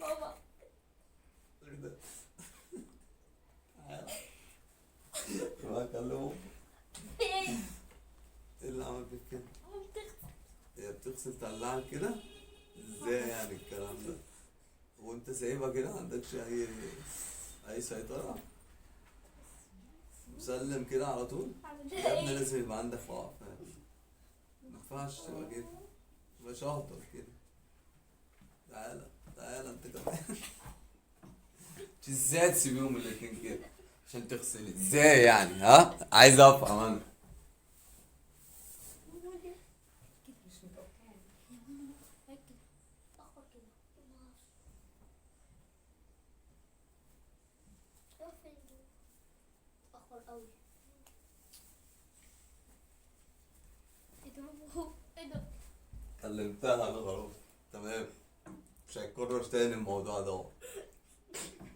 بابا. ايه ده؟ ما اكلمه. ايه؟ ايه اللي عمل فيك كده؟ عم تغسل. هي بتغسل تقلعك كده؟ ازاي يعني الكلام ده؟ وانت سايبها كده، ما عندكش اي سيطرة؟ مسلم كده على طول؟ عامل يا ابني ايه؟ لازم يبقى عندك وقف، فاهم؟ ما ينفعش تبقى كده، تبقى شاطر كده. تعالى، تعالى انت كمان. مش ازاي تسيبيهم الاتنين كده عشان تغسل؟ ازاي يعني؟ ها؟ عايز افهم انا. مش متقطع. هيك تأخر كده. تأخر قوي. ايه ده بابا؟ ايه ده؟ كلمتها انا خلاص، تمام. مش هيتكرر تاني الموضوع ده.